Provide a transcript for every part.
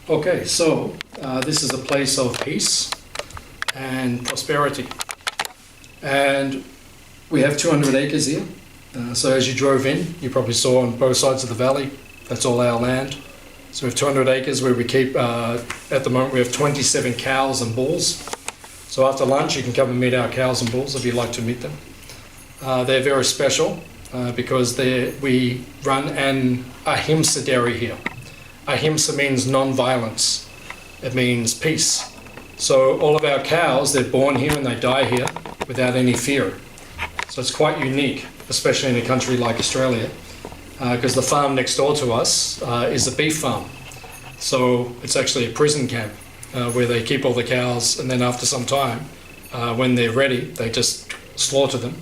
Okay, so this is a place of peace and prosperity. And we have 200 acres here. So as you drove in, you probably saw on both sides of the valley, that's all our land. So we have 200 acres where we keep, at the moment we have 27 cows and bulls. So after lunch you can come and meet our cows and bulls if you'd like to meet them. They're very special because we run an ahimsa dairy here. Ahimsa means non-violence. It means peace. So all of our cows, they're born here and they die here without any fear. So it's quite unique, especially in a country like Australia, because the farm next door to us is a beef farm. So it's actually a prison camp where they keep all the cows, and then after some time, when they're ready, they just slaughter them,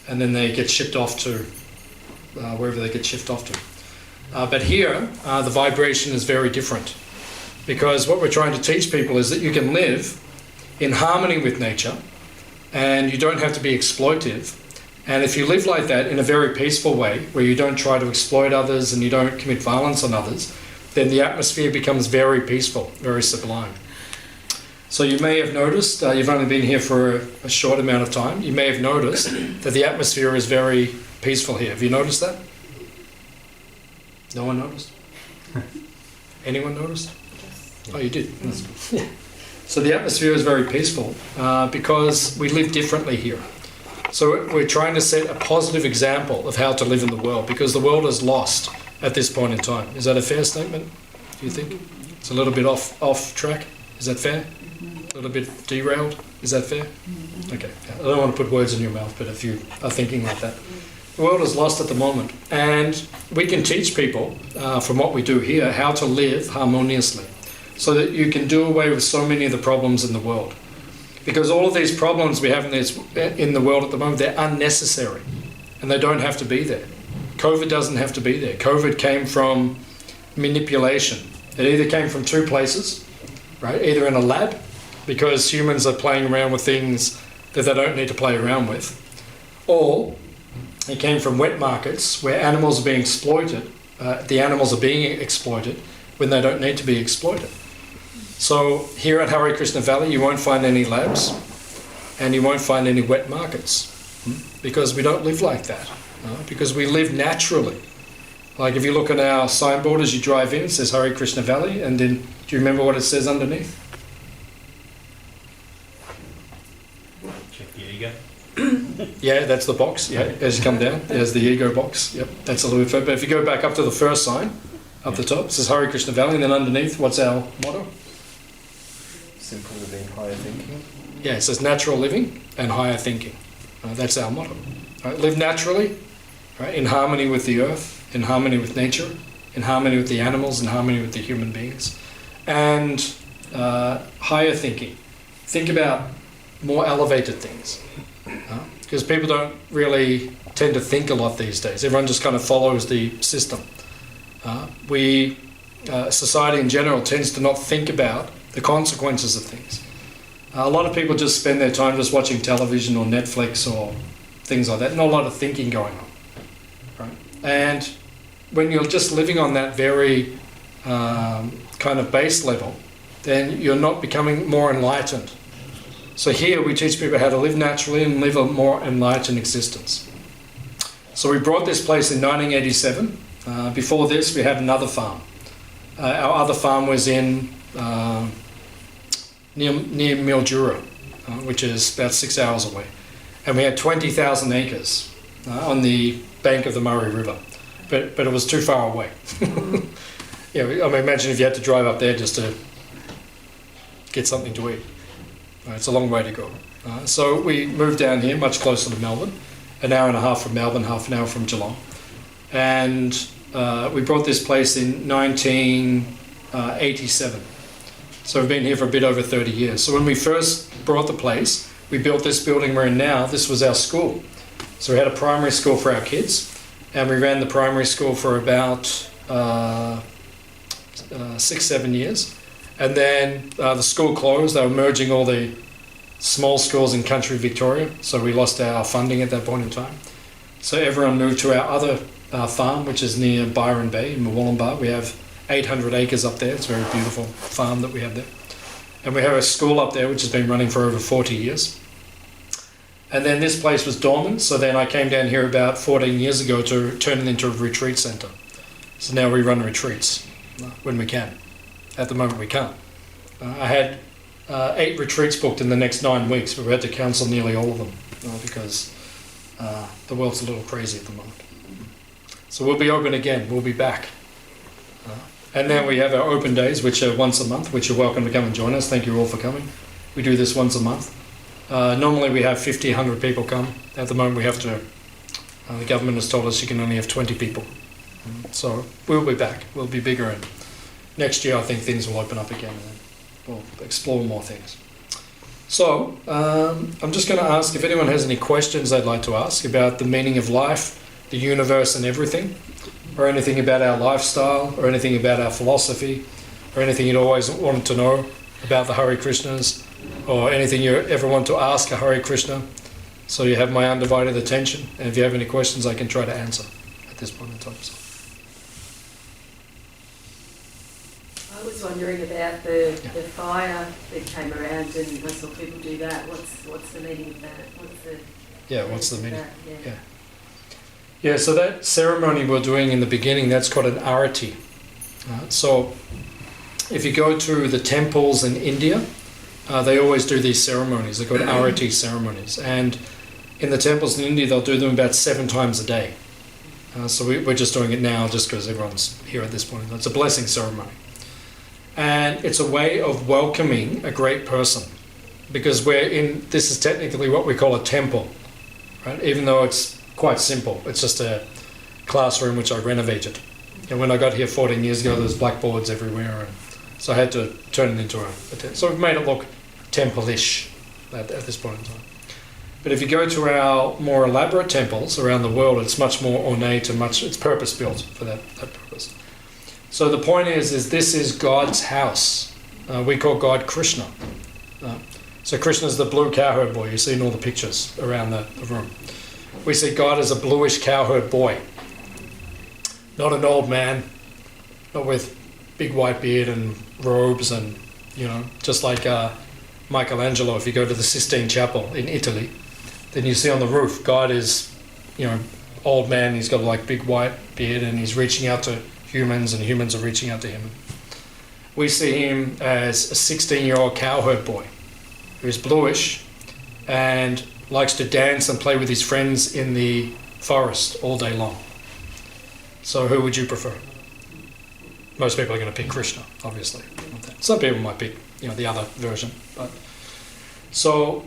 and then they get shipped off to wherever they get shipped off to. But here, the vibration is very different, because what we're trying to teach people is that you can live in harmony with nature, and you don't have to be exploitive. And if you live like that in a very peaceful way, where you don't try to exploit others and you don't commit violence on others, then the atmosphere becomes very peaceful, very sublime. So you may have noticed, you've only been here for a short amount of time, you may have noticed that the atmosphere is very peaceful here. Have you noticed that? No one noticed? Anyone noticed? Oh, you did? That's good. So the atmosphere is very peaceful because we live differently here. So we're trying to set a positive example of how to live in the world, because the world is lost at this point in time. Is that a fair statement, do you think? It's a little bit off track. Is that fair? A little bit derailed. Is that fair? Okay. I don't want to put words in your mouth, but if you are thinking like that. The world is lost at the moment, and we can teach people from what we do here how to live harmoniously, so that you can do away with so many of the problems in the world. Because all of these problems we have in the world at the moment, they're unnecessary, and they don't have to be there. COVID doesn't have to be there. COVID came from manipulation. It either came from two places, right? Either in a lab, because humans are playing around with things that they don't need to play around with, or it came from wet markets where animals are being exploited. The animals are being exploited when they don't need to be exploited. So here at Hare Krishna Valley, you won't find any labs and you won't find any wet markets because we don't live like that, because we live naturally. Like if you look at our signboard as you drive in, it says Hare Krishna Valley, and then do you remember what it says underneath? Check the ego. Yeah, that's the box. Yeah, as you come down, there's the ego box. Yep, that's a little bit further. But if you go back up to the first sign, up the top, it says Hare Krishna Valley, and then underneath, what's our motto? Simple living, higher thinking. Yeah, it says natural living and higher thinking. That's our motto. Right? Live naturally, right? In harmony with the earth, in harmony with nature, in harmony with the animals, in harmony with the human beings. And higher thinking. Think about more elevated things. Because people don't really tend to think a lot these days. Everyone just kind of follows the system. Society in general tends to not think about the consequences of things. A lot of people just spend their time just watching television or Netflix or things like that. Not a lot of thinking going on. Right? And when you're just living on that very kind of base level, then you're not becoming more enlightened. So here we teach people how to live naturally and live a more enlightened existence. So we brought this place in 1987. Before this, we had another farm. Our other farm was in near Mildura, which is about 6 hours away. And we had 20,000 acres on the bank of the Murray River. But it was too far away. Yeah, I mean, imagine if you had to drive up there just to get something to eat. It's a long way to go. So we moved down here, much closer to Melbourne, an hour and a half from Melbourne, half an hour from Geelong. And we brought this place in 1987. So we've been here for a bit over 30 years. So when we first brought the place, we built this building we're in now. This was our school. So we had a primary school for our kids, and we ran the primary school for about 6-7 years. And then the school closed. They were merging all the small schools in country Victoria, so we lost our funding at that point in time. So everyone moved to our other farm, which is near Byron Bay in Murwillumbah. We have 800 acres up there. It's a very beautiful farm that we have there. And we have a school up there which has been running for over 40 years. And then this place was dormant, so then I came down here about 14 years ago to turn it into a retreat centre. So now we run retreats when we can. At the moment we can't. I had 8 retreats booked in the next 9 weeks, but we had to cancel nearly all of them because the world's a little crazy at the moment. So we'll be open again, we'll be back. And now we have our open days, which are once a month, which you're welcome to come and join us. Thank you all for coming. We do this once a month. Normally we have 50, 100 people come. At the moment we have to, the government has told us you can only have 20 people. So we'll be back, we'll be bigger, and next year I think things will open up again and we'll explore more things. So I'm just going to ask if anyone has any questions they'd like to ask about the meaning of life, the universe and everything, or anything about our lifestyle, or anything about our philosophy, or anything you'd always wanted to know about the Hare Krishnas, or anything you ever want to ask a Hare Krishna. So you have my undivided attention, and if you have any questions I can try to answer at this point in time. So. I was wondering about the fire that came around, and I saw people do that. What's the meaning of that? What's the meaning? Yeah. Yeah, so that ceremony we're doing in the beginning, that's called an arati. So if you go to the temples in India, they always do these ceremonies. They're called arati ceremonies. And in the temples in India, they'll do them about 7 times a day. So we're just doing it now just because everyone's here at this point. It's a blessing ceremony. And it's a way of welcoming a great person. Because this is technically what we call a temple, right? Even though it's quite simple. It's just a classroom which I renovated. And when I got here 14 years ago, there was blackboards everywhere, and so I had to turn it into a temple. So we've made it look temple-ish at this point in time. But if you go to our more elaborate temples around the world, it's much more ornate and it's purpose-built for that purpose. So the point is this is God's house. We call God Krishna. So Krishna's the blue cowherd boy. You see in all the pictures around the room. We see God as a bluish cowherd boy. Not an old man, not with big white beard and robes and, just like Michelangelo. If you go to the Sistine Chapel in Italy, then you see on the roof, God is, old man, he's got like big white beard and he's reaching out to humans and humans are reaching out to him. We see him as a 16-year-old cowherd boy who's bluish and likes to dance and play with his friends in the forest all day long. So who would you prefer? Most people are going to pick Krishna, obviously. Some people might pick, the other version. But so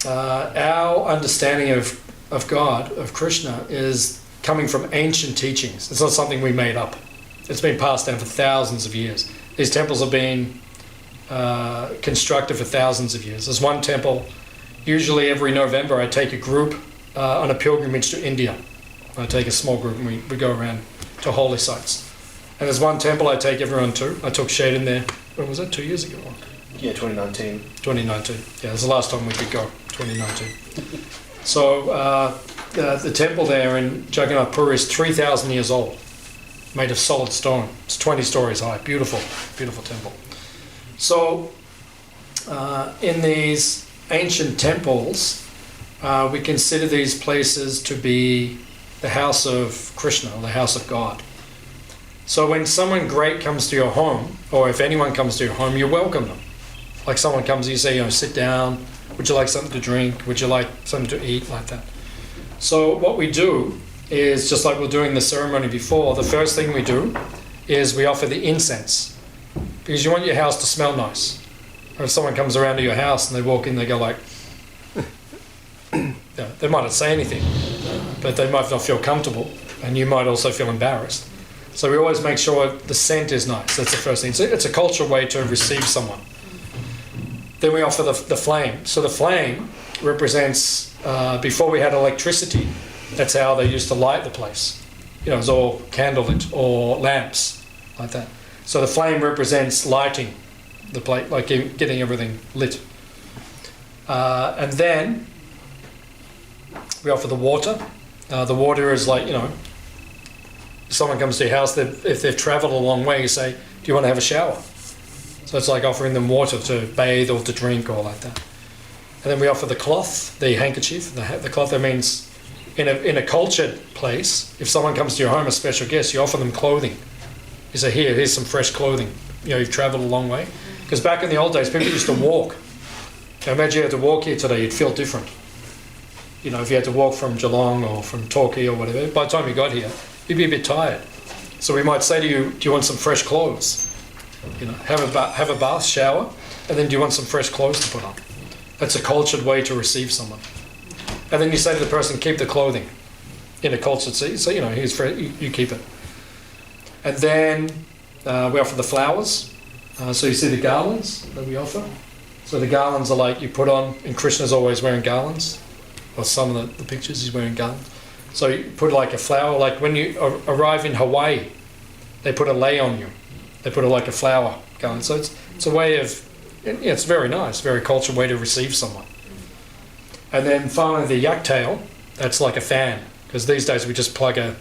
our understanding of God, of Krishna, is coming from ancient teachings. It's not something we made up. It's been passed down for thousands of years. These temples have been constructed for thousands of years. There's one temple. Usually every November I take a group on a pilgrimage to India. I take a small group and we go around to holy sites. And there's one temple I take everyone to. I took Shade in there, when was that, 2 years ago? Yeah, 2019. 2019. Yeah, it was the last time we could go, 2019. So the temple there in Jagannath Puri is 3,000 years old, made of solid stone. It's 20 stories high, beautiful, beautiful temple. So in these ancient temples, we consider these places to be the house of Krishna, the house of God. So when someone great comes to your home, or if anyone comes to your home, you welcome them. Like someone comes, you say, sit down, would you like something to drink, would you like something to eat, like that. So what we do is, just like we were doing the ceremony before, the first thing we do is we offer the incense, because you want your house to smell nice. Or if someone comes around to your house and they walk in, they go like, they might not say anything, but they might not feel comfortable, and you might also feel embarrassed. So we always make sure the scent is nice. That's the first thing. So it's a cultural way to receive someone. Then we offer the flame. So the flame represents, before we had electricity, that's how they used to light the place. It was all candlelit or lamps, like that. So the flame represents lighting the place, like getting everything lit. And then we offer the water. The water is like, If someone comes to your house, if they've travelled a long way, you say, do you want to have a shower? So it's like offering them water to bathe or to drink or like that. And then we offer the cloth, the handkerchief, the cloth. That means in a cultured place, if someone comes to your home, a special guest, you offer them clothing. You say, here's some fresh clothing. You've travelled a long way. Because back in the old days, people used to walk. Now imagine you had to walk here today, you'd feel different. If you had to walk from Geelong or from Torquay or whatever, by the time you got here, you'd be a bit tired. So we might say to you, do you want some fresh clothes? Have a bath, shower, and then do you want some fresh clothes to put on? That's a cultured way to receive someone. And then you say to the person, keep the clothing in a cultured sea. So, here's fresh, you keep it. And then we offer the flowers. So you see the garlands that we offer. So the garlands are like you put on, and Krishna's always wearing garlands. Or some of the pictures he's wearing garlands. So you put like a flower, like when you arrive in Hawaii, they put a lei on you. They put like a flower garland. So it's a way of, it's very nice, very cultured way to receive someone. And then finally the yak tail, that's like a fan. Because these days we just plug you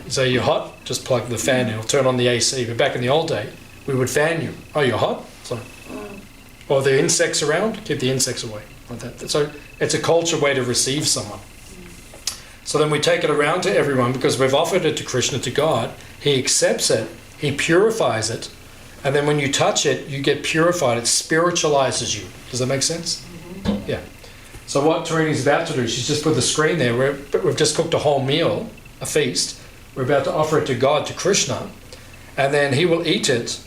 say you're hot, just plug the fan in, it'll turn on the AC. But back in the old day, we would fan you. Oh, you're hot? So, or the insects around, keep the insects away. Like that. So it's a cultured way to receive someone. So then we take it around to everyone because we've offered it to Krishna, to God. He accepts it, he purifies it, and then when you touch it, you get purified. It spiritualizes you. Does that make sense? Mm-hmm. Yeah. So what Tarini's about to do, she's just put the screen there. We've just cooked a whole meal, a feast. We're about to offer it to God, to Krishna, and then he will eat it,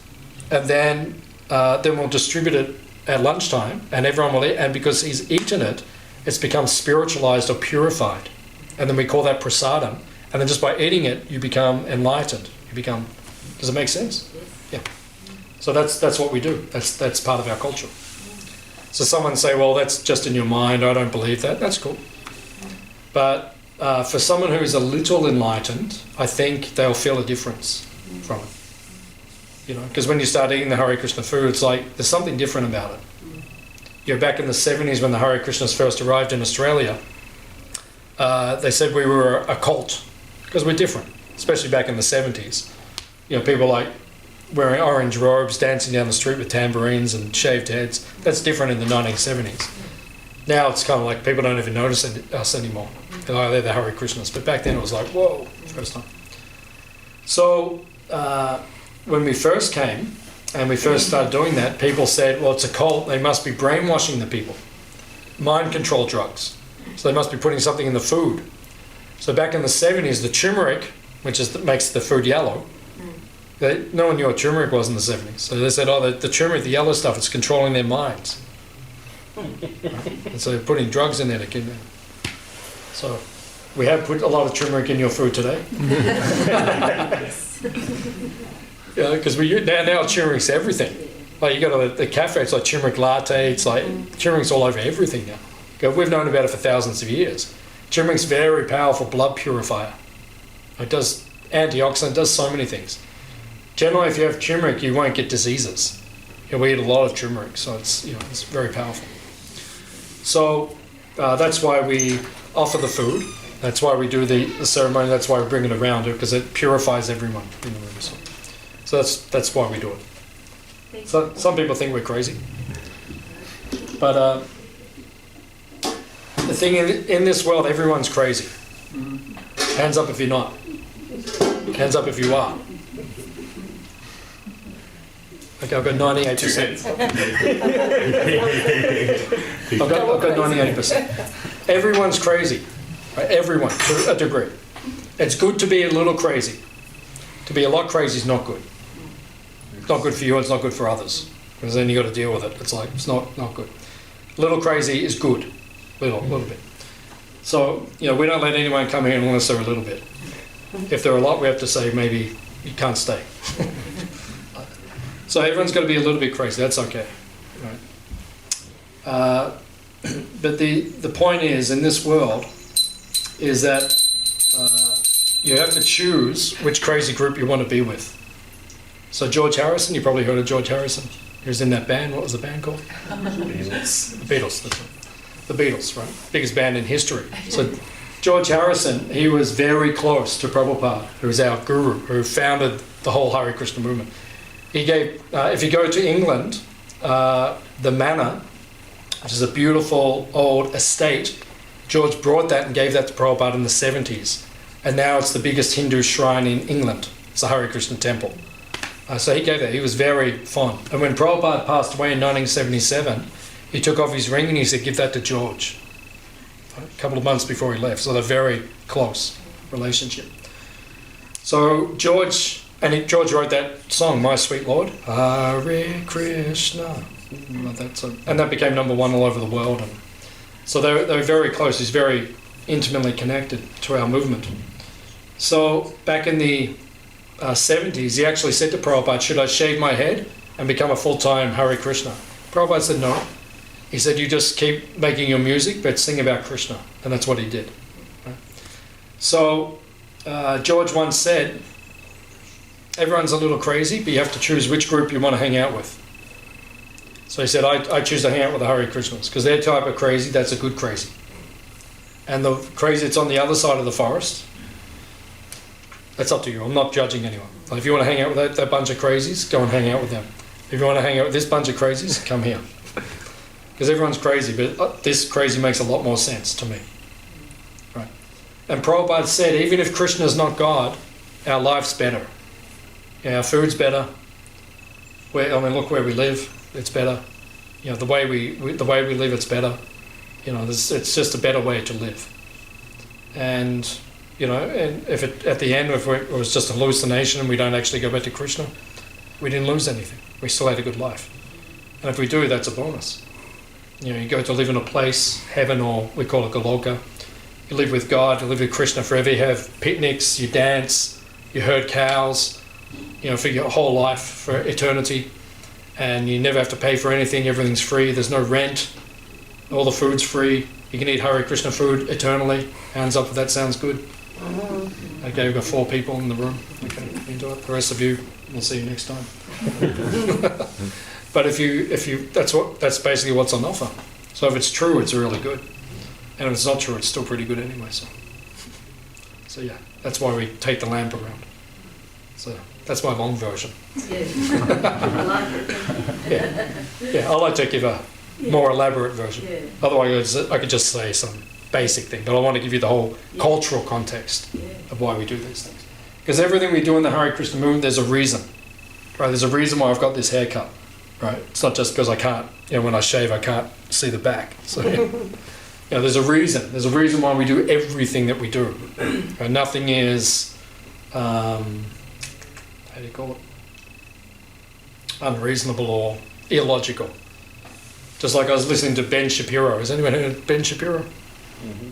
and then we'll distribute it at lunchtime, and everyone will eat. And because he's eaten it, it's become spiritualized or purified. And then we call that prasadam. And then just by eating it, you become enlightened. Does it make sense? Yeah. So that's what we do. That's part of our culture. So someone say, well, that's just in your mind. I don't believe that. That's cool. But for someone who is a little enlightened, I think they'll feel a difference from it. Because when you start eating the Hare Krishna food, it's like there's something different about it. Back in the 70s when the Hare Krishnas first arrived in Australia, they said we were a cult because we're different, especially back in the 70s. People like wearing orange robes, dancing down the street with tambourines and shaved heads. That's different in the 1970s. Now it's kind of like people don't even notice us anymore. They're the Hare Krishnas. But back then it was like, whoa, first time. So when we first came and we first started doing that, people said, well, it's a cult. They must be brainwashing the people. Mind control drugs. So they must be putting something in the food. So back in the 70s, the turmeric, which makes the food yellow, no one knew what turmeric was in the 70s. So they said, the turmeric, the yellow stuff, it's controlling their minds. And so they're putting drugs in there to kill them. So we have put a lot of turmeric in your food today. Because now turmeric's everything. Like you got the cafe, it's like turmeric latte, it's like turmeric's all over everything now. We've known about it for thousands of years. Turmeric's very powerful blood purifier. It does antioxidant, it does so many things. Generally, if you have turmeric, you won't get diseases. We eat a lot of turmeric, so it's very powerful. So that's why we offer the food. That's why we do the ceremony. That's why we bring it around, because it purifies everyone in the room. So that's why we do it. So some people think we're crazy, but the thing in this world, everyone's crazy. Hands up if you're not. Hands up if you are. Okay, I've got 98%. I've got 98%. Everyone's crazy. Right? Everyone, to a degree. It's good to be a little crazy. To be a lot crazy is not good. It's not good for you, it's not good for others. Because then you've got to deal with it. It's like, it's not good. A little crazy is good. Little bit. So, we don't let anyone come here unless they're a little bit. If they're a lot, we have to say maybe you can't stay. So everyone's got to be a little bit crazy. That's okay. Right? But the point is, in this world, is that you have to choose which crazy group you want to be with. So George Harrison, you probably heard of George Harrison. He was in that band. What was the band called? Beatles. The Beatles. That's right. The Beatles, right? Biggest band in history. So George Harrison, he was very close to Prabhupada, who was our guru, who founded the whole Hare Krishna movement. He gave, if you go to England, the manor, which is a beautiful old estate, George brought that and gave that to Prabhupada in the 70s. And now it's the biggest Hindu shrine in England. It's the Hare Krishna temple. So he gave that. He was very fond. And when Prabhupada passed away in 1977, he took off his ring and he said, give that to George. A couple of months before he left. So they're very close relationship. So George wrote that song, My Sweet Lord. Hare Krishna. And that became number one all over the world. And so they're very close. He's very intimately connected to our movement. So back in the 70s, he actually said to Prabhupada, should I shave my head and become a full-time Hare Krishna? Prabhupada said no. He said, you just keep making your music, but sing about Krishna. And that's what he did. Right? So George once said, everyone's a little crazy, but you have to choose which group you want to hang out with. So he said, I choose to hang out with the Hare Krishnas, because their type of crazy, that's a good crazy. And the crazy that's on the other side of the forest, that's up to you. I'm not judging anyone. Like if you want to hang out with that bunch of crazies, go and hang out with them. If you want to hang out with this bunch of crazies, come here. Because everyone's crazy, but this crazy makes a lot more sense to me. Right? And Prabhupada said, even if Krishna is not God, our life's better. Yeah, our food's better. Look where we live. It's better. The way we live, it's better. It's just a better way to live. And and if at the end, if it was just a hallucination and we don't actually go back to Krishna, we didn't lose anything. We still had a good life. And if we do, that's a bonus. You go to live in a place, heaven, or we call it Goloka. You live with God, you live with Krishna forever. You have picnics, you dance, you herd cows, for your whole life, for eternity. And you never have to pay for anything, everything's free, there's no rent, all the food's free. You can eat Hare Krishna food eternally. Hands up if that sounds good. Okay, we've got 4 people in the room. Okay, you do it. The rest of you, we'll see you next time. But if you, that's basically what's on offer. So if it's true, it's really good. And if it's not true, it's still pretty good anyway. So yeah, that's why we take the lamp around. So that's my long version. Yeah, I like it. Yeah, I like to give a more elaborate version. Yeah. Otherwise, I could just say some basic thing, but I want to give you the whole cultural context of why we do these things. Because everything we do in the Hare Krishna movement, there's a reason. Right? There's a reason why I've got this haircut. Right? It's not just because I can't, when I shave, I can't see the back. So, there's a reason. There's a reason why we do everything that we do. Nothing is, how do you call it? Unreasonable or illogical. Just like I was listening to Ben Shapiro. Has anyone heard of Ben Shapiro? Mm-hmm.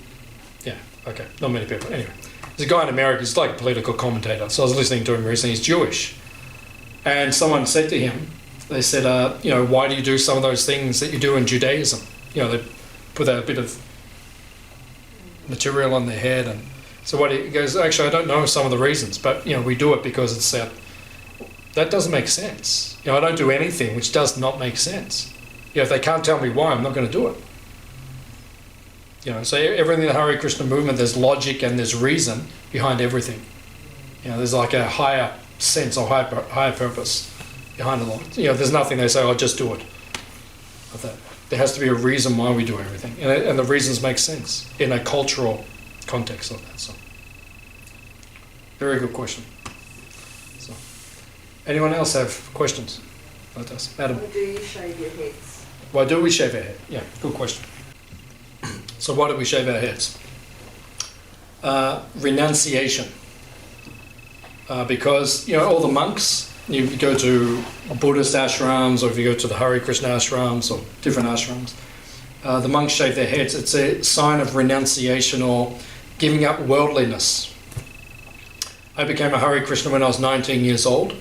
Yeah, okay. Not many people. Anyway, there's a guy in America, he's like a political commentator. So I was listening to him recently. He's Jewish. And someone said to him, they said, why do you do some of those things that you do in Judaism? They put a bit of material on their head. And so he goes, actually, I don't know some of the reasons, but, we do it because it's that doesn't make sense. I don't do anything which does not make sense. If they can't tell me why, I'm not going to do it. So everything in the Hare Krishna movement, there's logic and there's reason behind everything. There's like a higher sense or higher purpose behind it all. There's nothing they say, just do it. Like that. There has to be a reason why we do everything. And the reasons make sense in a cultural context of that. So, very good question. So, anyone else have questions about this? Adam? Why do you shave your heads? Why do we shave our head? Yeah, good question. So why do we shave our heads? Renunciation. Because, all the monks, you go to Buddhist ashrams, or if you go to the Hare Krishna ashrams, or different ashrams, the monks shave their heads. It's a sign of renunciation or giving up worldliness. I became a Hare Krishna when I was 19 years old,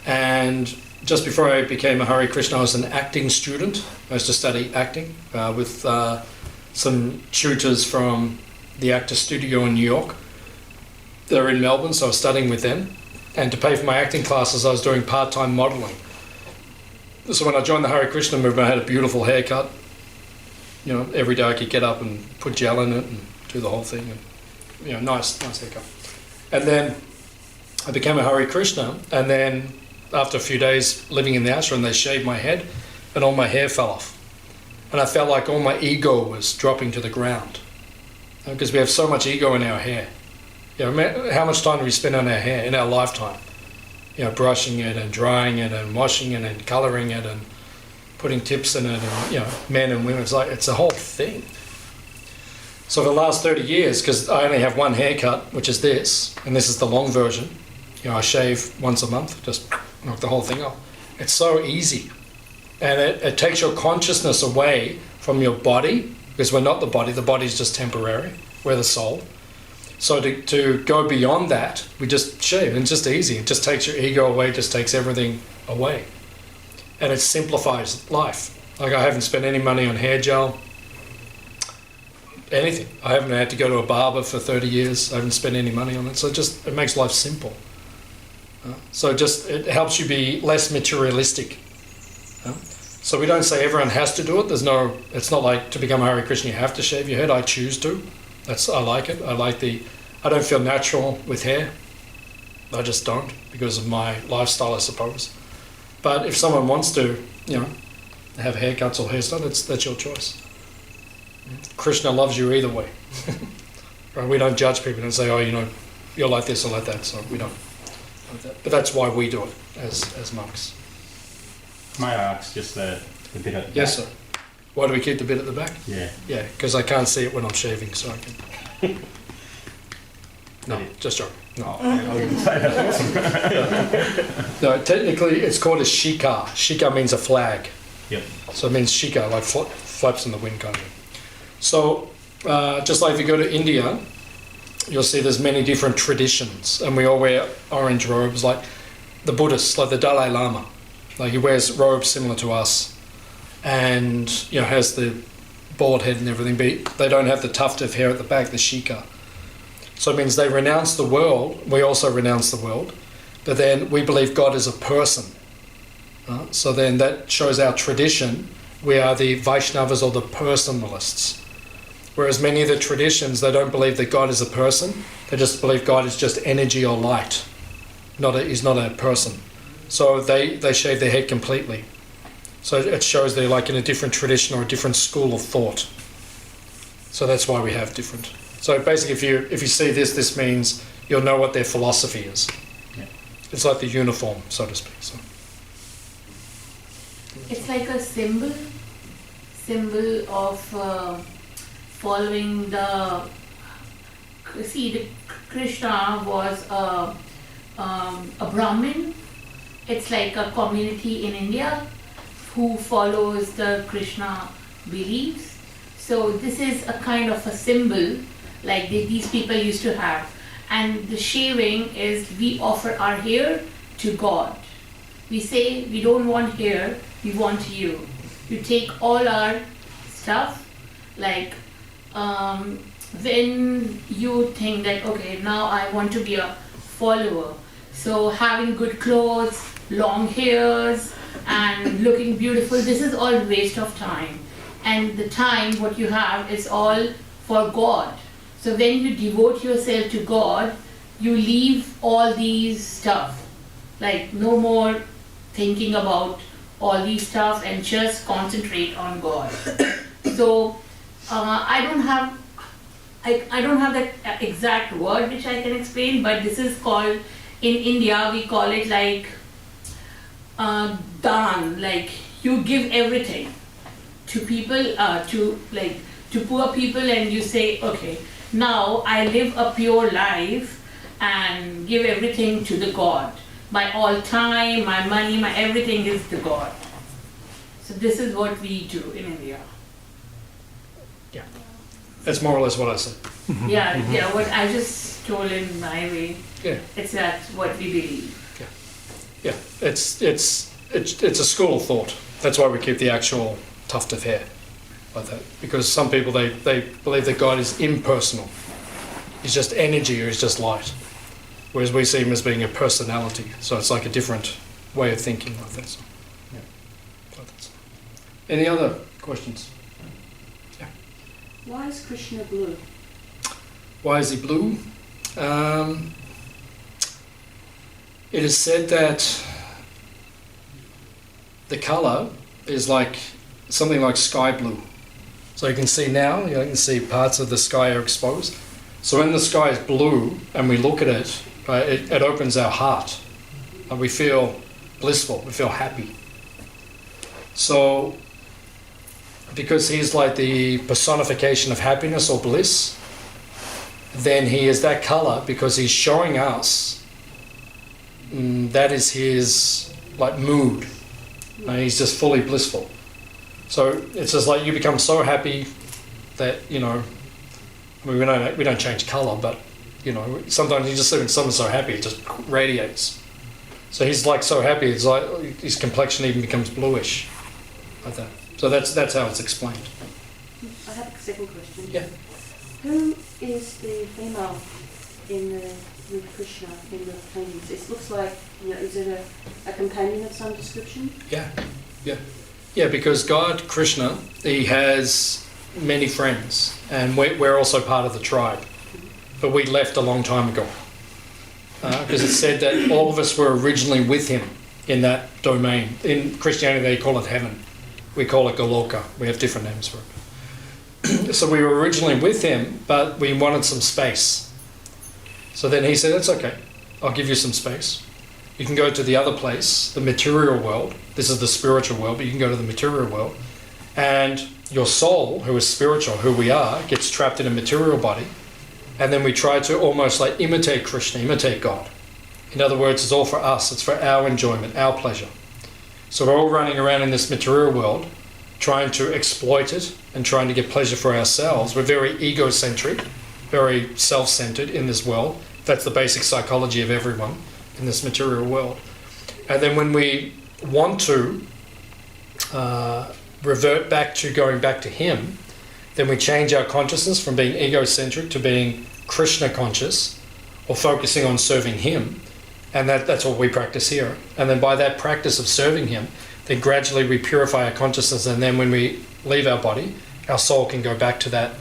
and just before I became a Hare Krishna, I was an acting student. I used to study acting with some tutors from the Actor Studio in New York. They're in Melbourne, so I was studying with them. And to pay for my acting classes, I was doing part-time modelling. So when I joined the Hare Krishna movement, I had a beautiful haircut. Every day I could get up and put gel in it and do the whole thing. And nice haircut. And then I became a Hare Krishna, and then after a few days living in the ashram, they shaved my head, and all my hair fell off. And I felt like all my ego was dropping to the ground. Because we have so much ego in our hair. How much time do we spend on our hair in our lifetime? Brushing it and drying it and washing it and colouring it and putting tips in it, and men and women, it's a whole thing. So for the last 30 years, because I only have one haircut, which is this, and this is the long version, I shave once a month, just knock the whole thing off. It's so easy. And it takes your consciousness away from your body, because we're not the body's just temporary, we're the soul. So to go beyond that, we just shave, and it's just easy. It just takes your ego away, it just takes everything away. And it simplifies life. Like, I haven't spent any money on hair gel, anything. I haven't had to go to a barber for 30 years. I haven't spent any money on it. So it makes life simple. So it helps you be less materialistic. So we don't say everyone has to do it. It's not like to become a Hare Krishna you have to shave your head. I choose to. I like it. I don't feel natural with hair. I just don't, because of my lifestyle, I suppose. But if someone wants to, have haircuts or hairstyle, that's your choice. Krishna loves you either way. Right? We don't judge people and say, you're like this or like that, so we don't. But that's why we do it as monks. May I ask just the bit at the Yes, back? sir. Why do we keep the bit at the back? Yeah. Yeah, because I can't see it when I'm shaving, so I can. No, just joking. No. Oh, I wouldn't say that. No, technically it's called a shika. Shika means a flag. Yep. So it means shika, like flaps in the wind kind of thing. So just like if you go to India, you'll see there's many different traditions, and we all wear orange robes, like the Buddhists, like the Dalai Lama. Like, he wears robes similar to us, and has the bald head and everything, but they don't have the tuft of hair at the back, the shika. So it means they renounce the world. We also renounce the world, but then we believe God is a person. So then that shows our tradition. We are the Vaishnavas or the personalists. Whereas many of the traditions, they don't believe that God is a person. They just believe God is just energy or light. He's not a person. So they shave their head completely. So it shows they're like in a different tradition or a different school of thought. So that's why we have different. So basically, if you see this means you'll know what their philosophy is. Yeah. It's like the uniform, so to speak. So. It's like a symbol of following the. See, Krishna was a Brahmin. It's like a community in India who follows the Krishna beliefs. So this is a kind of a symbol like these people used to have. And the shaving is we offer our hair to God. We say we don't want hair, we want you. You take all our stuff, like when you think that, okay, now I want to be a follower. So having good clothes, long hairs, and looking beautiful, this is all waste of time. And the time what you have is all for God. So when you devote yourself to God, you leave all these stuff. Like no more thinking about all these stuff and just concentrate on God. So I don't have that exact word which I can explain, but this is called, in India we call it like dan, like you give everything to people, to poor people, and you say, okay, now I live a pure life and give everything to the God. My all time, my money, my everything is the God. So this is what we do in India. Yeah, that's more or less what I said. Yeah, what I just told in my way. Yeah. It's that's what we believe. Yeah, it's a school of thought. That's why we keep the actual tuft of hair like that. Because some people, they believe that God is impersonal. He's just energy or he's just light. Whereas we see him as being a personality. So it's like a different way of thinking like that. So, yeah. Like that. Any other questions? Yeah. Why is Krishna blue? Why is he blue? It is said that the colour is like something like sky blue. So you can see now, you can see parts of the sky are exposed. So when the sky is blue and we look at it, it opens our heart. And we feel blissful, we feel happy. So because he's like the personification of happiness or bliss, then he is that colour because he's showing us that is his like mood. He's just fully blissful. So it's just like you become so happy that, you know, I mean, we don't change colour, but, you know, sometimes you just see when someone's so happy, it just radiates. So he's like so happy, it's like his complexion even becomes bluish, like that. So that's how it's explained. I have a second question. Yeah. Who is the female with Krishna in the paintings? It looks like, you know, is it a companion of some description? Yeah, because God, Krishna, he has many friends, and we're also part of the tribe. But we left a long time ago. Because it's said that all of us were originally with him in that domain. In Christianity, they call it heaven. We call it Goloka. We have different names for it. So we were originally with him, but we wanted some space. So then he said, that's okay. I'll give you some space. You can go to the other place, the material world. This is the spiritual world, but you can go to the material world. And your soul, who is spiritual, who we are, gets trapped in a material body. And then we try to almost like imitate Krishna, imitate God. In other words, it's all for us. It's for our enjoyment, our pleasure. So we're all running around in this material world, trying to exploit it and trying to get pleasure for ourselves. We're very egocentric, very self-centered in this world. That's the basic psychology of everyone in this material world. And then when we want to revert back to going back to him, then we change our consciousness from being egocentric to being Krishna conscious, or focusing on serving him. And that's what we practice here. And then by that practice of serving him, then gradually we purify our consciousness, and then when we leave our body, our soul can go back to that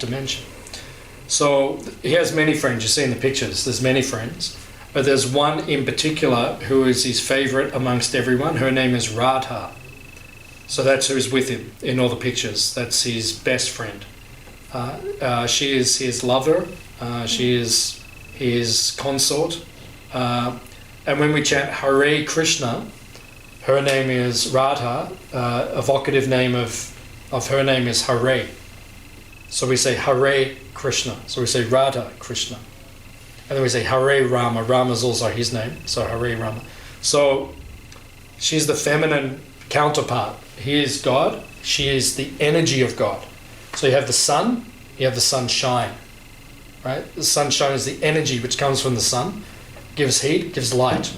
dimension. So he has many friends. You see in the pictures, there's many friends. But there's one in particular who is his favourite amongst everyone. Her name is Radha. So that's who's with him in all the pictures. That's his best friend. She is his lover. She is his consort. And when we chant Hare Krishna, her name is Radha. Evocative name of her name is Hare. So we say Hare Krishna. So we say Radha Krishna. And then we say Hare Rama. Rama is also his name. So Hare Rama. So she's the feminine counterpart. He is God. She is the energy of God. So you have the sun. You have the sunshine. Right? The sunshine is the energy which comes from the sun. Gives heat, gives light.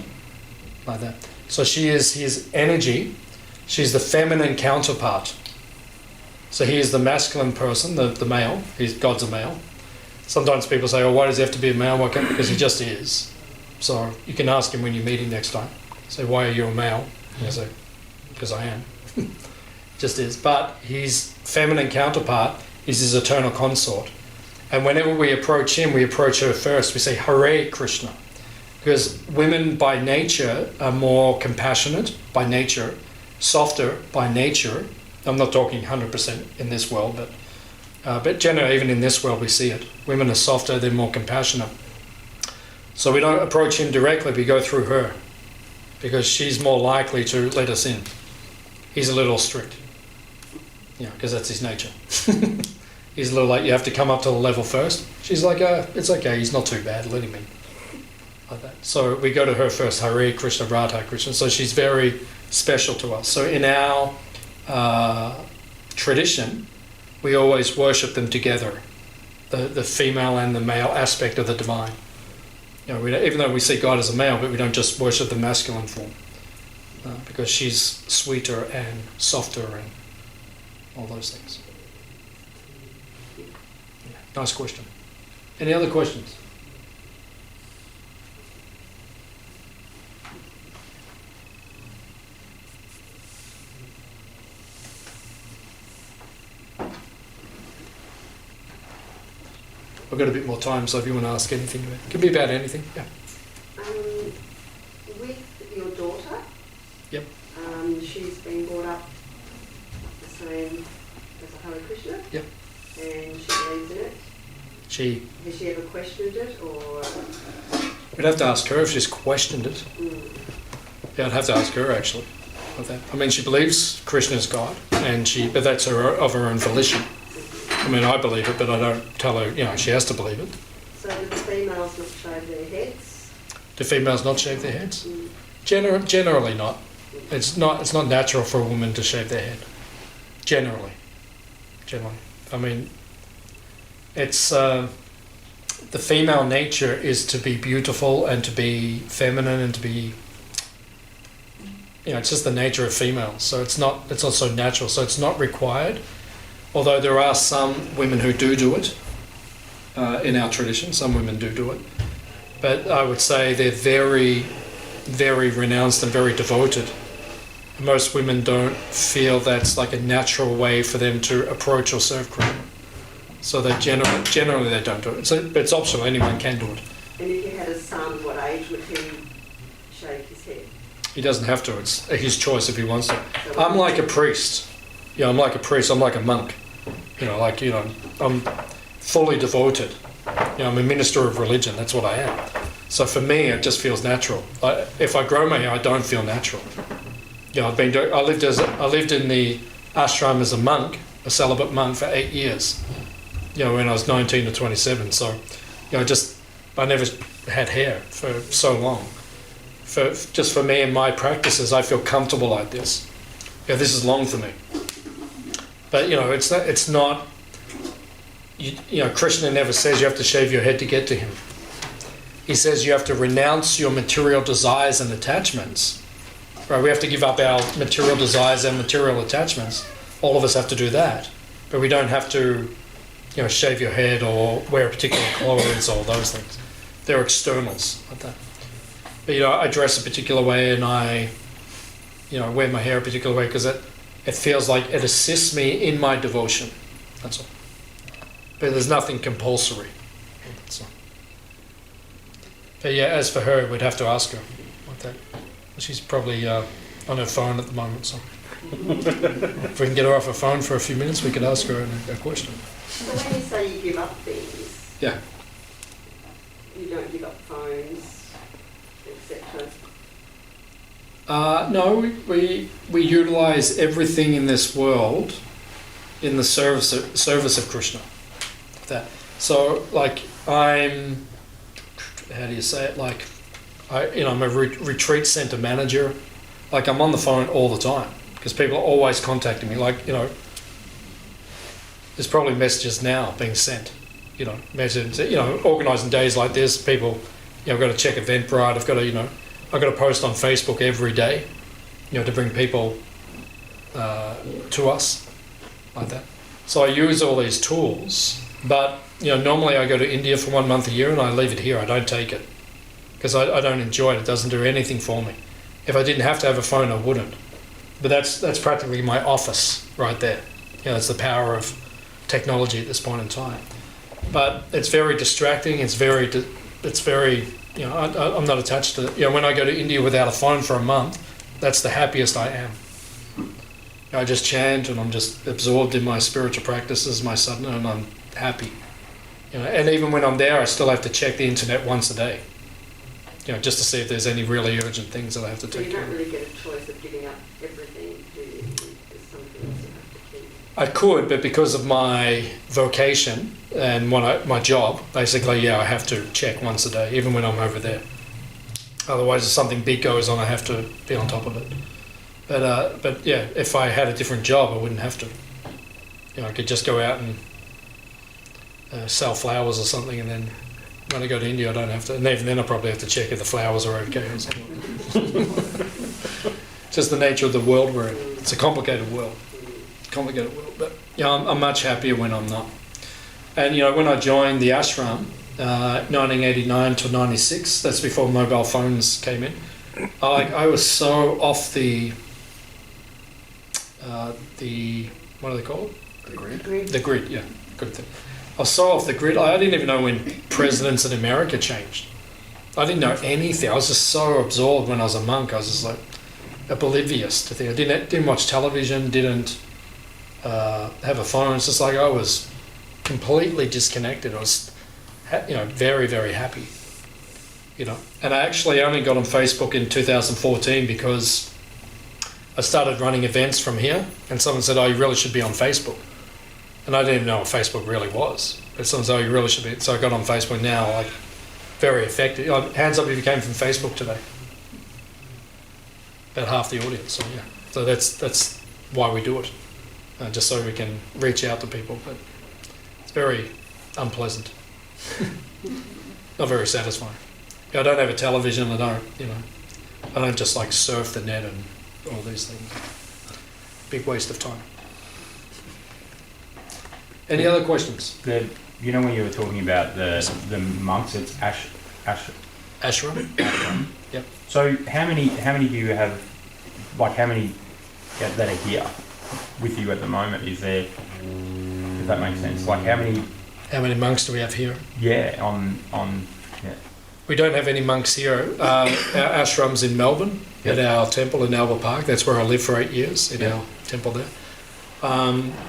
Like that. So she is his energy. She's the feminine counterpart. So he is the masculine person, the male. God's a male. Sometimes people say, oh, why does he have to be a male? Well, because he just is. So you can ask him when you meet him next time. Say, why are you a male? And he'll say, because I am. Just is. But his feminine counterpart is his eternal consort. And whenever we approach him, we approach her first. We say, Hare Krishna. Because women by nature are more compassionate by nature, softer by nature. I'm not talking 100% in this world, but generally even in this world we see it. Women are softer, they're more compassionate. So we don't approach him directly, we go through her. Because she's more likely to let us in. He's a little strict. Yeah, because that's his nature. He's a little like, you have to come up to the level first. She's like, it's okay, he's not too bad, let him in. Like that. So we go to her first, Hare Krishna, Radha Krishna. So she's very special to us. So in our tradition, we always worship them together, the female and the male aspect of the divine. You know, even though we see God as a male, but we don't just worship the masculine form, because she's sweeter and softer and all those things. Yeah, nice question. Any other questions? I've got a bit more time, so if you want to ask anything, it can be about anything. Yeah. With your daughter, Yep. She's been brought up the same as a Hare Krishna. Yep. And she believes in it. Has she ever questioned it, or? We'd have to ask her if she's questioned it. Yeah, I'd have to ask her actually. About that. I mean, she believes Krishna is God, but that's of her own volition. I mean, I believe it, but I don't tell her. You know, she has to believe it. So do the females not shave their heads? Do females not shave their heads? Generally not. It's not natural for a woman to shave their head. Generally. I mean, it's the female nature is to be beautiful and to be feminine and to be, you know, it's just the nature of females. So it's not so natural. So it's not required. Although there are some women who do it in our tradition. Some women do it. But I would say they're very, very renounced and very devoted. Most women don't feel that's like a natural way for them to approach or serve Krishna. So they generally they don't do it. So, but it's optional, anyone can do it. And if you had a son, what age would he shave his head? He doesn't have to, it's his choice if he wants to. I'm like a priest. I'm like a priest, I'm like a monk. I'm fully devoted. I'm a minister of religion, that's what I am. So for me, it just feels natural. If I grow my hair, I don't feel natural. I lived in the ashram as a monk, a celibate monk for 8 years. When I was 19 to 27. So, I never had hair for so long. For me and my practices, I feel comfortable like this. This is long for me. But it's not. Krishna never says you have to shave your head to get to him. He says you have to renounce your material desires and attachments. Right? We have to give up our material desires and material attachments. All of us have to do that. But we don't have to, shave your head or wear particular clothes or those things. They're externals like that. But I dress a particular way and I wear my hair a particular way because it feels like it assists me in my devotion. That's all. But there's nothing compulsory. That's all. But as for her, we'd have to ask her like that. She's probably on her phone at the moment, so if we can get her off her phone for a few minutes, we could ask her a question. So when you say you give up things, you don't give up phones, etc. No, we utilize everything in this world in the service of Krishna. So, I'm, how do you say it? I'm a retreat center manager. I'm on the phone all the time because people are always contacting me. There's probably messages now being sent. Messages. Organising days like this, people. I've got to check Eventbrite. I've got to post on Facebook every day. To bring people to us like that. So I use all these tools, but normally I go to India for 1 month a year and I leave it here. I don't take it. Because I don't enjoy it. It doesn't do anything for me. If I didn't have to have a phone, I wouldn't. But that's practically my office right there. It's the power of technology at this point in time. But it's very distracting. It's very. I'm not attached to it. When I go to India without a phone for a month, that's the happiest I am. I just chant and I'm just absorbed in my spiritual practices, my sadhana, and I'm happy. And even when I'm there, I still have to check the internet once a day. Just to see if there's any really urgent things that I have to take care of. You don't really get a choice of giving up everything, do you? There's some things you have to keep. I could, but because of my vocation and my job, basically, I have to check once a day, even when I'm over there. Otherwise, if something big goes on, I have to be on top of it. But if I had a different job, I wouldn't have to. I could just go out and sell flowers or something, and then when I go to India, I don't have to. And even then, I probably have to check if the flowers are okay or something. Just the nature of the world we're in. It's a complicated world. But I'm much happier when I'm not. And when I joined the ashram, 1989 to 96, that's before mobile phones came in. I was so off the what are they called? The grid. The grid, yeah, good thing. I was so off the grid. I didn't even know when presidents in America changed. I didn't know anything. I was just so absorbed when I was a monk. I was just like oblivious to things. I didn't watch television, didn't have a phone. It's just like I was completely disconnected. I was, very, very happy. And I actually only got on Facebook in 2014 because I started running events from here, and someone said, "Oh, you really should be on Facebook." And I didn't even know what Facebook really was. But someone said, "Oh, you really should be." So I got on Facebook now, like very effective. Hands up if you came from Facebook today. About half the audience. So yeah. So that's why we do it, just so we can reach out to people. But it's very unpleasant, not very satisfying. I don't have a television. I don't just like surf the net and all these things. Big waste of time. Any other questions? When you were talking about the monks, it's ashram. Ashram? Yep. So how many do you have? Like how many that are here with you at the moment? Is there? If that makes sense. Like how many? How many monks do we have here? Yeah. Yeah. We don't have any monks here. Our ashram's in Melbourne, Yep. at our temple in Albert Park. That's where I lived for 8 years, in our temple there.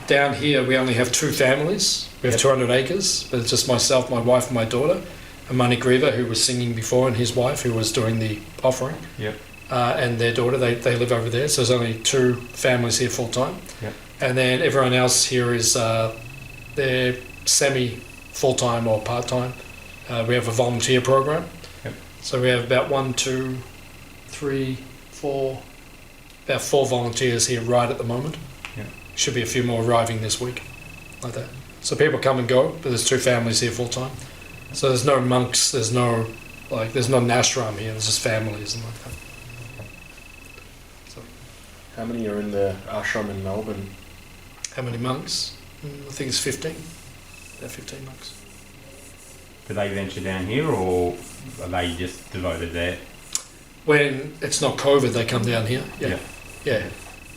Down here, we only have 2 families. We have 200 acres, but it's just myself, my wife, and my daughter. And Manikriva, who was singing before, and his wife, who was doing the offering. Yep. And their daughter, they live over there. So there's only 2 families here full time. Yep. And then everyone else here is they're semi full time or part time. We have a volunteer program. Yep. So we have about 1, 2, 3, 4, about 4 volunteers here right at the moment. Yep. Should be a few more arriving this week, like that. So people come and go, but there's 2 families here full time. So there's no monks, there's not an ashram here, there's just families and like that. So, How many are in the ashram in Melbourne? how many monks? I think it's 15. About 15 monks. Do they venture down here, or are they just devoted there? When it's not COVID, they come down here. Yeah.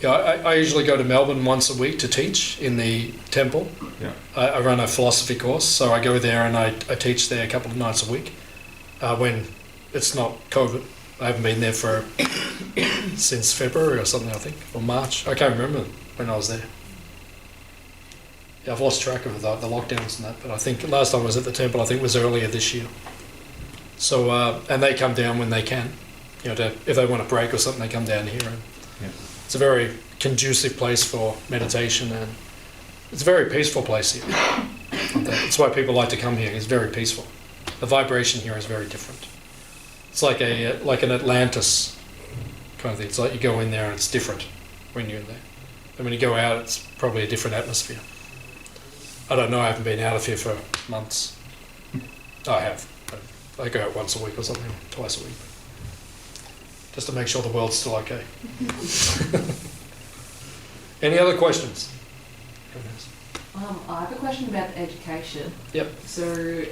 I usually go to Melbourne once a week to teach in the temple. Yeah. I run a philosophy course, so I go there and I teach there a couple of nights a week. When it's not COVID, I haven't been there for since February or something, I think, or March. I can't remember when I was there. Yeah, I've lost track of the lockdowns and that, but I think last time I was at the temple, I think it was earlier this year. So, and they come down when they can, if they want a break or something, they come down here. And it's a very conducive place for meditation, and it's a very peaceful place here. That's why people like to come here. It's very peaceful. The vibration here is very different. It's like an Atlantis kind of thing. It's like you go in there and it's different when you're in there. And when you go out, it's probably a different atmosphere. I don't know, I haven't been out of here for months. I have. I go out once a week or something, twice a week. Just to make sure the world's still okay. Any other questions? I have a question about the education. Yep. So,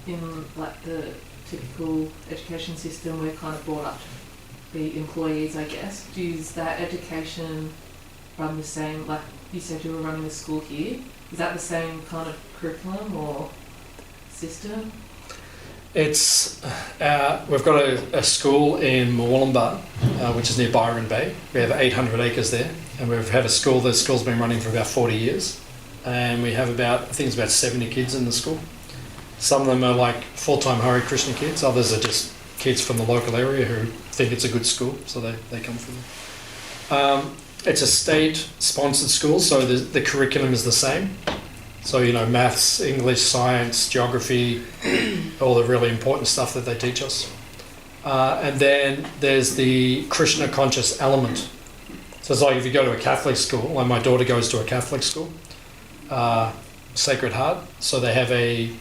in like the typical education system, we're kind of brought up to be employees, I guess. Does that education run the same? Like you said, you were running a school here. Is that the same kind of curriculum or system? It's we've got a school in Murwillumbah, which is near Byron Bay. We have 800 acres there, and we've had a school. The school's been running for about 40 years, and we have I think it's about 70 kids in the school. Some of them are like full-time Hare Krishna kids. Others are just kids from the local area who think it's a good school, so they come from there. It's a state-sponsored school, so the curriculum is the same. So, maths, English, science, geography, all the really important stuff that they teach us. And then there's the Krishna conscious element. So it's like if you go to a Catholic school, like my daughter goes to a Catholic school, Sacred Heart, so they have a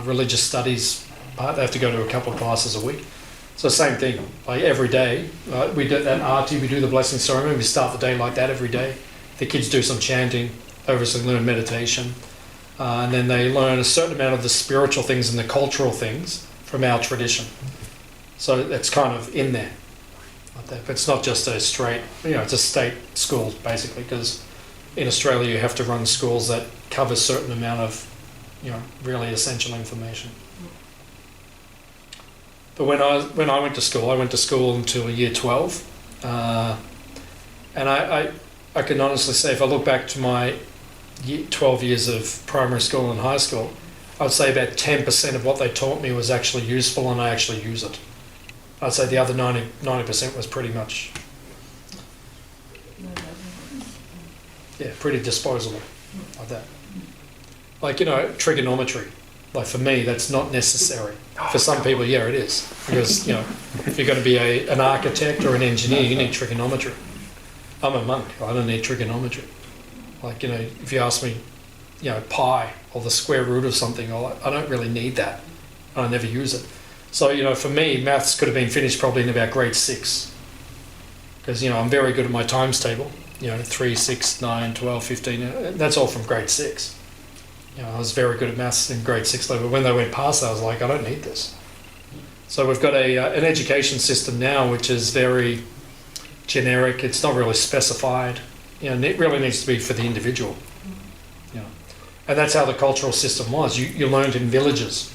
religious studies part. They have to go to a couple of classes a week. So same thing, like every day, we do that arti, we do the blessing ceremony, we start the day like that every day. The kids do some chanting, they obviously learn meditation, and then they learn a certain amount of the spiritual things and the cultural things from our tradition. So it's kind of in there. Like that. But it's not just a straight, it's a state school basically, because in Australia you have to run schools that cover a certain amount of really essential information. But when I went to school until year 12, and I can honestly say, if I look back to my 12 years of primary school and high school, I would say about 10% of what they taught me was actually useful, and I actually use it. I'd say the other 90% was pretty much, pretty disposable, like that. Like, trigonometry. Like, for me, that's not necessary. For some people, it is. Because, if you're going to be an architect or an engineer, you need trigonometry. I'm a monk. I don't need trigonometry. Like, if you ask me, pi or the square root of something, I don't really need that. I never use it. So, for me, maths could have been finished probably in about grade 6. Because, I'm very good at my times table. 3, 6, 9, 12, 15. That's all from grade 6. I was very good at maths in grade 6 level. When they went past that, I was like, I don't need this. So we've got an education system now which is very generic. It's not really specified. It really needs to be for the individual. And that's how the cultural system was. You learned in villages.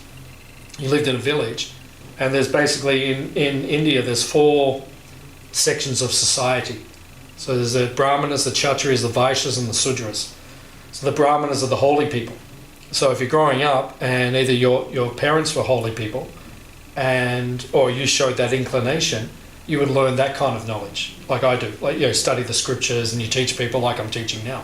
You lived in a village, and there's basically in India there's 4 sections of society. So there's the Brahmanas, the Kshatriyas, the Vaishyas, and the Sudras. So the Brahmanas are the holy people. So if you're growing up and either your parents were holy people, or you showed that inclination, you would learn that kind of knowledge, like I do. Like, study the scriptures, and you teach people like I'm teaching now.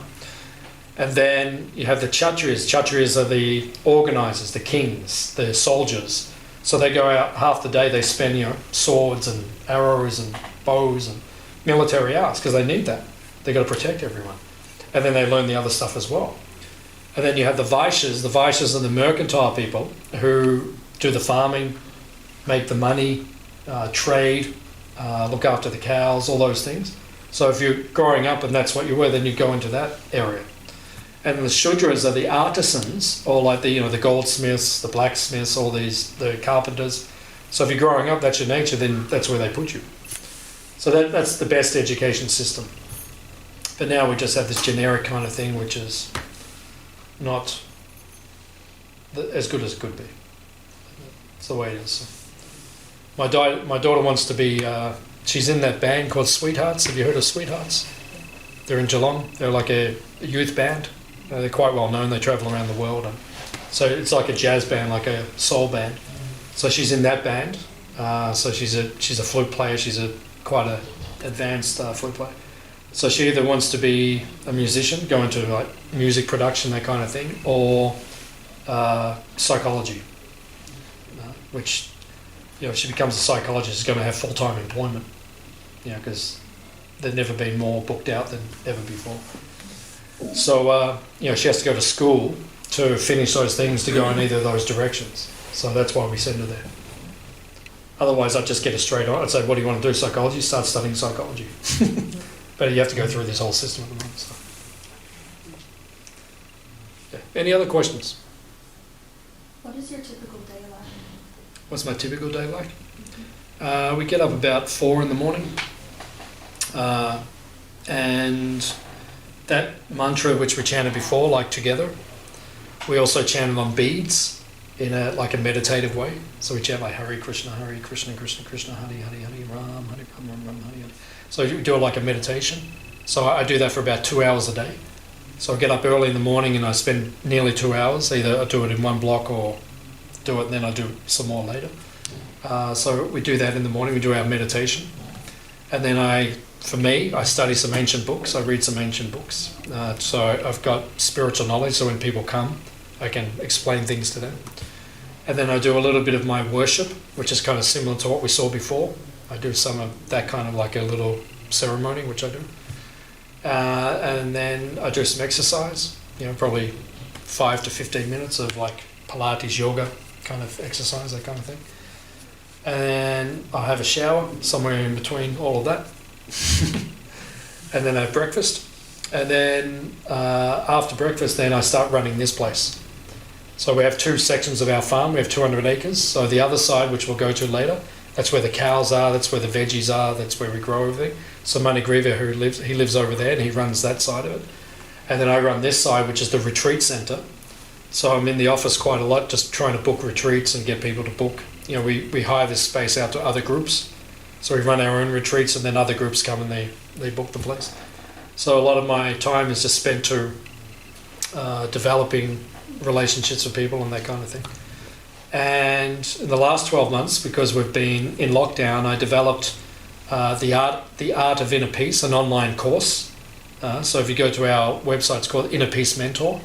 And then you have the Kshatriyas. Kshatriyas are the organisers, the kings, the soldiers. So they go out half the day, they spend swords and arrows and bows and military arts, because they need that. They've got to protect everyone. And then they learn the other stuff as well. And then you have the Vaishyas. The Vaishyas are the mercantile people who do the farming, make the money, trade, look after the cows, all those things. So if you're growing up and that's what you were, then you go into that area. And the Shudras are the artisans, or like the goldsmiths, the blacksmiths, all the carpenters. So if you're growing up, that's your nature, then that's where they put you. So that's the best education system. But now we just have this generic kind of thing, which is not as good as it could be. It's the way it is. My daughter wants to be, she's in that band called Sweethearts. Have you heard of Sweethearts? They're in Geelong. They're like a youth band. They're quite well known. They travel around the world. So it's like a jazz band, like a soul band. So she's in that band. So she's a flute player. She's quite an advanced flute player. So she either wants to be a musician, go into like music production, that kind of thing, or psychology, which, if she becomes a psychologist, she's going to have full-time employment, because they've never been more booked out than ever before. So, she has to go to school to finish those things to go in either of those directions. So that's why we send her there. Otherwise, I'd just get her straight on. I'd say, what do you want to do? Psychology? Start studying psychology. But you have to go through this whole system at the moment. So. Yeah. Any other questions? What is your typical day like? What's my typical day like? We get up about 4 in the morning. And that mantra which we chanted before, like together, we also chant it on beads in a meditative way. So we chant like Hare Krishna, Krishna Krishna, Hare Hare, Hare Ram, Hare Ram, Hare Hare. So you do it like a meditation. So I do that for about 2 hours a day. So I get up early in the morning and I spend nearly 2 hours. Either I do it in one block or do it and then I do some more later. So we do that in the morning. We do our meditation. And then I study some ancient books. I read some ancient books. So I've got spiritual knowledge. So when people come, I can explain things to them. And then I do a little bit of my worship, which is kind of similar to what we saw before. I do some of that kind of like a little ceremony, which I do. And then I do some exercise, probably 5 to 15 minutes of like Pilates yoga kind of exercise, that kind of thing. And then I have a shower somewhere in between all of that. And then I have breakfast. And then after breakfast, then I start running this place. So we have 2 sections of our farm. We have 200 acres. So the other side, which we'll go to later, that's where the cows are, that's where the veggies are, that's where we grow everything. So Manigriva, he lives over there and he runs that side of it. And then I run this side, which is the retreat centre, So I'm in the office quite a lot, just trying to book retreats and get people to book. You know, we hire this space out to other groups. So we run our own retreats and then other groups come and they book the place. So a lot of my time is just spent to developing relationships with people and that kind of thing. And in the last 12 months, because we've been in lockdown, I developed the Art of Inner Peace, an online course. So if you go to our website, it's called Inner Peace Mentor.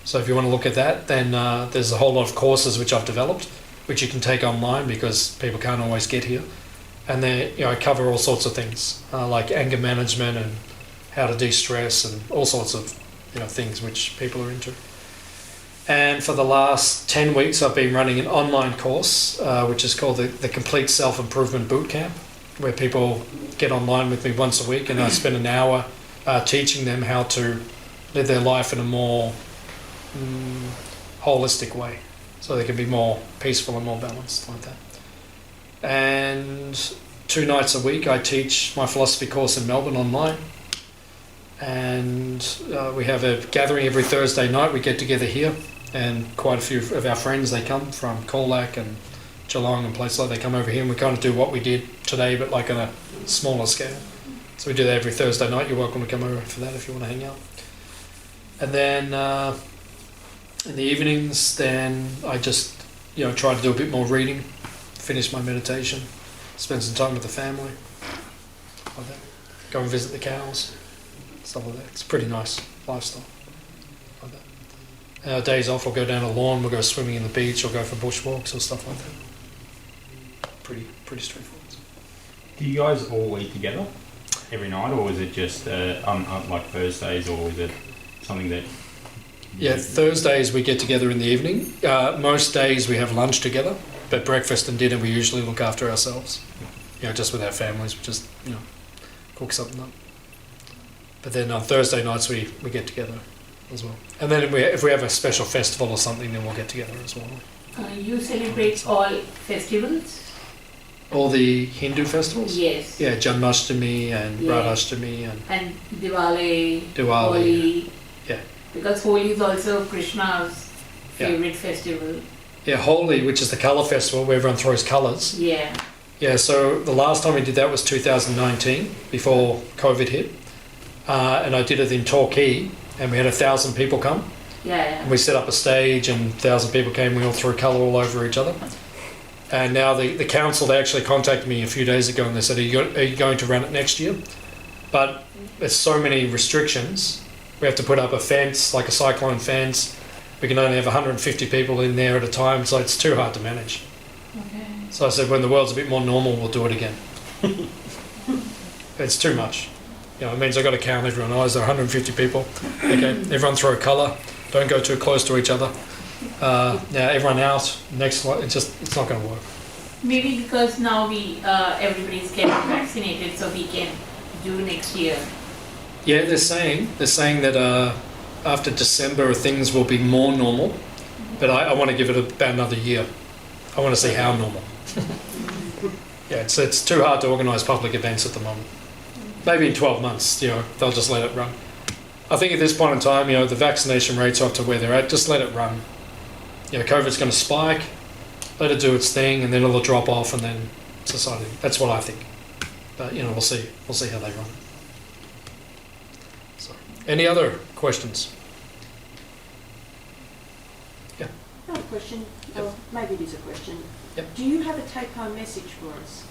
So if you want to look at that, then there's a whole lot of courses which I've developed, which you can take online because people can't always get here. And they, you know, I cover all sorts of things like anger management and how to de-stress and all sorts of, you know, things which people are into. And for the last 10 weeks, I've been running an online course, which is called the Complete Self-Improvement Bootcamp, where people get online with me once a week and I spend an hour teaching them how to live their life in a more holistic way, so they can be more peaceful and more balanced like that. And 2 nights a week I teach my philosophy course in Melbourne online, and we have a gathering every Thursday night. We get together here, and quite a few of our friends, they come from Colac and Geelong and places like that. They come over here and we kind of do what we did today but like on a smaller scale. So we do that every Thursday night. You're welcome to come over for that if you want to hang out. And then in the evenings, then I just, you know, try to do a bit more reading, finish my meditation, spend some time with the family, like that. Go and visit the cows, stuff like that. It's a pretty nice lifestyle, like that. Our days off, we'll go down a lawn, we'll go swimming in the beach, or go for bushwalks or stuff like that. Pretty straightforward. Do you guys all eat together every night, or is it just like Thursdays, or is it something that... Yeah, Thursdays we get together in the evening. Most days we have lunch together, but breakfast and dinner we usually look after ourselves. You know, just with our families, we just, you know, cook something up. But then on Thursday nights we get together as well. And then if we have a special festival or something, then we'll get together as well. You celebrate all festivals? All the Hindu festivals? Yes. Yeah, Janmashtami and Yeah. Radhashtami And Diwali, Diwali. Holi. Yeah. Because Holi is also Krishna's Yeah. favorite festival. Yeah, Holi, which is the colour festival where everyone throws colours. Yeah. Yeah, so the last time we did that was 2019, before COVID hit. And I did it in Torquay, and we had 1,000 people come. Yeah. And we set up a stage, and 1,000 people came. We all threw colour all over each other. And now the council, they actually contacted me a few days ago, and they said, are you going to run it next year? But there's so many restrictions. We have to put up a fence, like a cyclone fence. We can only have 150 people in there at a time, so it's too hard to manage. Okay. So I said, when the world's a bit more normal, we'll do it again. It's too much. You know, it means I've got to count everyone. Oh, is there 150 people? Okay, everyone throw a colour. Don't go too close to each other. Now everyone out. Next, it's not going to work. Maybe because now everybody's getting vaccinated, so we can do next year. Yeah, they're saying that after December things will be more normal, but I want to give it about another year. I want to see how normal. Yeah, it's too hard to organise public events at the moment. Maybe in 12 months, you know, they'll just let it run. I think at this point in time, you know, the vaccination rates are up to where they're at. Just let it run. You know, COVID's going to spike. Let it do its thing, and then it'll drop off, and then society. That's what I think. But you know, we'll see. We'll see how they run. So, any other questions? I have a question, or maybe it is a question. Yep. Do you have a take-home message for us?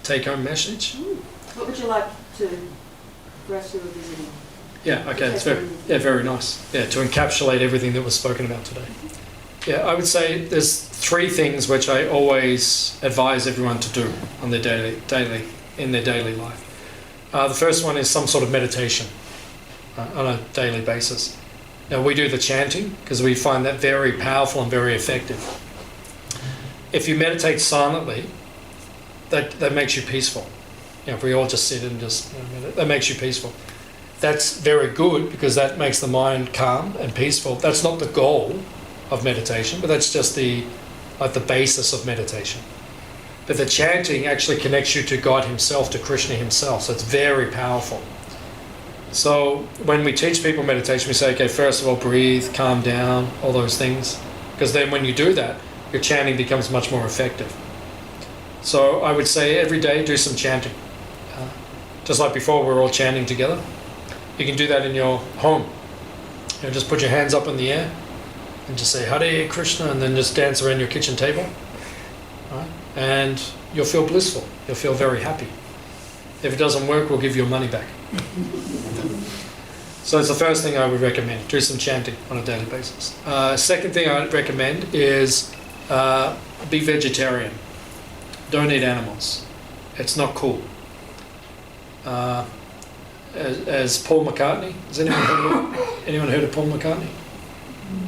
Take-home message? What would you like for us who are visiting? Yeah. Okay. It's very nice. Yeah, to encapsulate everything that was spoken about today. Yeah, I would say there's 3 things which I always advise everyone to do on their daily life. The first one is some sort of meditation on a daily basis. Now we do the chanting because we find that very powerful and very effective. If you meditate silently, that makes you peaceful. You know, if we all just sit and just meditate, that makes you peaceful. That's very good because that makes the mind calm and peaceful. That's not the goal of meditation, but that's just the basis of meditation. But the chanting actually connects you to God himself, to Krishna himself, so it's very powerful. So when we teach people meditation, we say, okay, first of all, breathe, calm down, all those things. Because then when you do that, your chanting becomes much more effective. So I would say every day do some chanting. Just like before, we're all chanting together. You can do that in your home. You know, just put your hands up in the air and just say Hare Krishna, and then just dance around your kitchen table. Right? And you'll feel blissful. You'll feel very happy. If it doesn't work, we'll give you your money back. So it's the first thing I would recommend. Do some chanting on a daily basis. Second thing I would recommend is be vegetarian. Don't eat animals. It's not cool. As Paul McCartney, has anyone heard of Paul McCartney?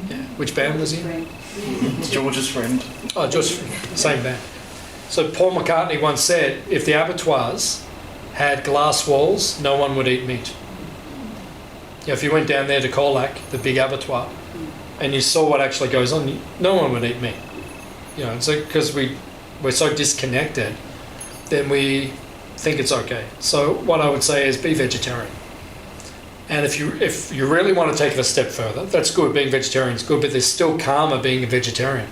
Yeah. Which band was he in? It's George's friend. Oh, just same band. So Paul McCartney once said, if the abattoirs had glass walls, no one would eat meat. You know, if you went down there to Colac, the big abattoir, and you saw what actually goes on, no one would eat meat. You know, so because we're so disconnected, then we think it's okay. So what I would say is be vegetarian. And if you really want to take it a step further, that's good. Being vegetarian is good, but there's still karma being a vegetarian,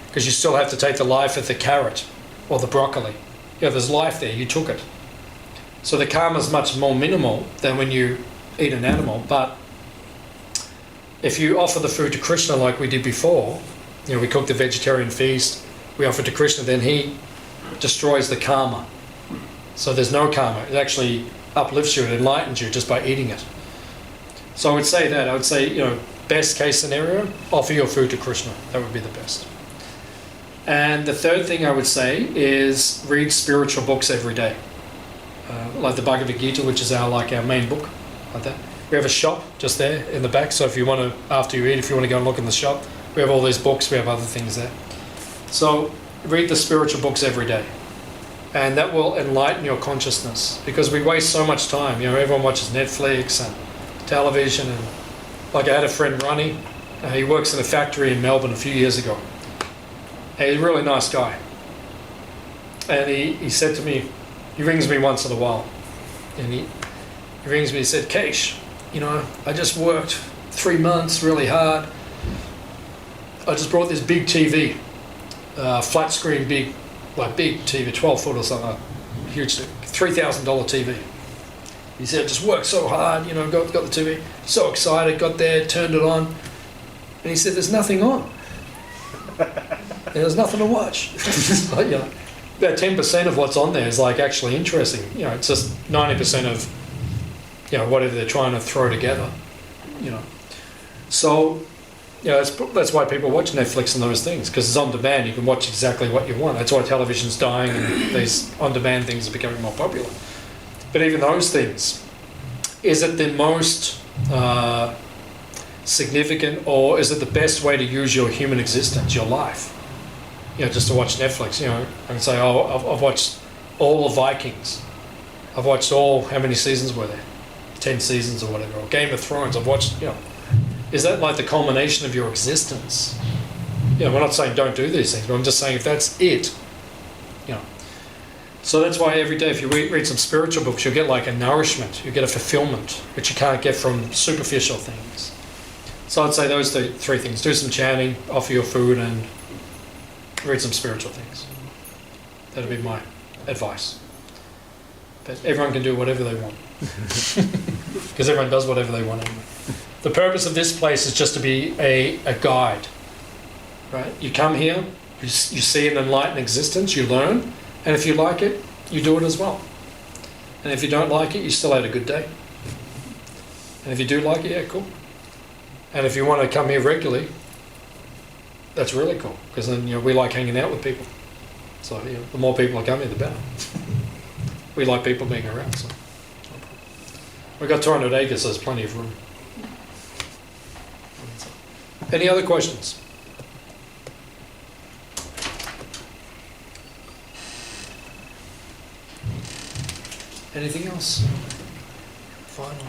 because you still have to take the life of the carrot or the broccoli. You know, there's life there. You took it. So the karma is much more minimal than when you eat an animal. But if you offer the food to Krishna like we did before, you know, we cooked the vegetarian feast, we offer it to Krishna, then he destroys the karma. So there's no karma. It actually uplifts you, it enlightens you just by eating it. So I would say that. I would say, you know, best case scenario, offer your food to Krishna. That would be the best. And the third thing I would say is read spiritual books every day. Like the Bhagavad Gita, which is our main book, like that. We have a shop just there in the back, so if you want to, after you eat, if you want to go and look in the shop, we have all these books, we have other things there. So read the spiritual books every day. And that will enlighten your consciousness, because we waste so much time. You know, everyone watches Netflix and television, and like I had a friend, Ronnie, he works in a factory in Melbourne a few years ago. And he's a really nice guy. And he said to me, he rings me once in a while, and he rings me, he said, Kesh, you know, I just worked 3 months really hard. I just brought this big TV, flat screen, big TV, 12 foot or something, huge, $3,000 TV. He said, I just worked so hard, you know, got the TV, so excited, got there, turned it on, and he said, there's nothing on. And there's nothing to watch. Like, you know, about 10% of what's on there is like actually interesting. You know, it's just 90% of, you know, whatever they're trying to throw together, you know. So, you know, that's why people watch Netflix and those things, because it's on demand. You can watch exactly what you want. That's why television's dying and these on-demand things are becoming more popular. But even those things, is it the most significant, or is it the best way to use your human existence, your life? You know, just to watch Netflix, you know, and say, oh, I've watched all of Vikings. I've watched all, how many seasons were there? 10 seasons or whatever. Or Game of Thrones, I've watched, you know. Is that like the culmination of your existence? You know, we're not saying don't do these things, but I'm just saying if that's it, you know. So that's why every day if you read some spiritual books, you'll get like a nourishment, you get a fulfillment, which you can't get from superficial things. So I'd say those three things. Do some chanting, offer your food, and read some spiritual things. That'd be my advice. But everyone can do whatever they want. Because everyone does whatever they want anyway. The purpose of this place is just to be a guide. Right? You come here, you see an enlightened existence, you learn, and if you like it, you do it as well. And if you don't like it, you still had a good day. And if you do like it, yeah, cool. And if you want to come here regularly, that's really cool, because then, you know, we like hanging out with people. So, you know, the more people that come here, the better. We like people being around. So we've got 200 acres, so there's plenty of room. Any other questions? Anything else? Final.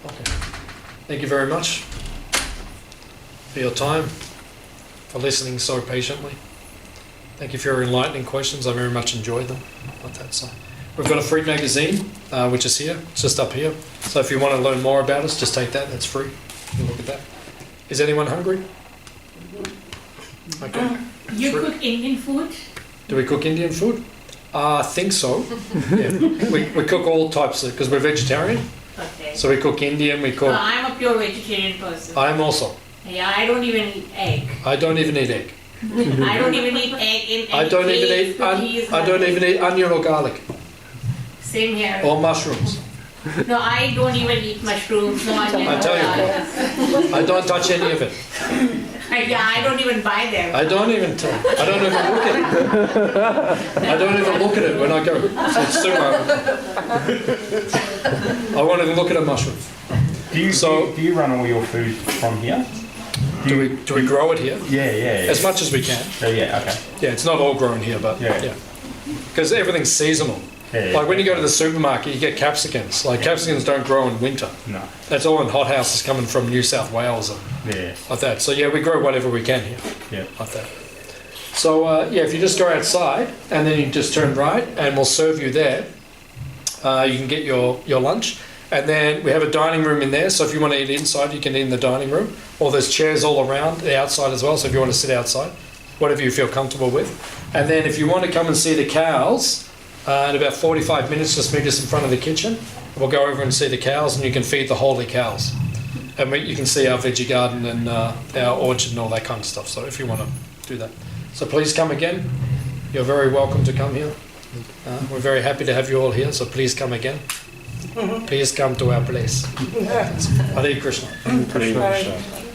Okay. Thank you very much for your time, for listening so patiently. Thank you for your enlightening questions. I very much enjoyed them. Like that, so We've got a free magazine, which is here, it's just up here. So if you want to learn more about us, just take that, that's free. You can look at that. Is anyone hungry? Okay. You Sure. cook Indian food? Do we cook Indian food? I think so. Yeah. We cook all types of, because we're vegetarian. Okay. So we cook Indian, we cook... I'm a pure vegetarian person. I'm also. Yeah, I don't even eat egg. I don't even eat egg. I don't even eat egg in any I don't even case, eat cookies, I don't nothing. even eat onion or garlic Same here. or mushrooms. No, I don't even eat mushrooms. No onion. I tell you. you. I don't touch any of it. Yeah, I don't even buy them. I don't even look at it. I don't even look at it when I go. So it's too I won't even look at a mushroom. Do you run all your food from here? Do we grow it here? Yeah. As much as we can. Oh, yeah, okay. Yeah, it's not all grown here, but Yeah. yeah. Because everything's seasonal. Yeah, Like when you go to the supermarket, you get capsicums. Like capsicums don't grow in winter. No. That's all in hot-houses coming from New South Wales and Yeah. like that. So yeah, we grow whatever we can here, Yeah. like that. So yeah, if you just go outside and then you just turn right and we'll serve you there. You can get your lunch. And then we have a dining room in there, so if you want to eat inside, you can eat in the dining room. Or there's chairs all around the outside as well, so if you want to sit outside, whatever you feel comfortable with. And then if you want to come and see the cows, in about 45 minutes, just meet us in front of the kitchen. We'll go over and see the cows, and you can feed the holy cows. And you can see our veggie garden and our orchard and all that kind of stuff, so if you want to do that. So please come again. You're very welcome to come here. We're very happy to have you all here, so please come again. Please come to our place. Hare Krishna. Hare Krishna.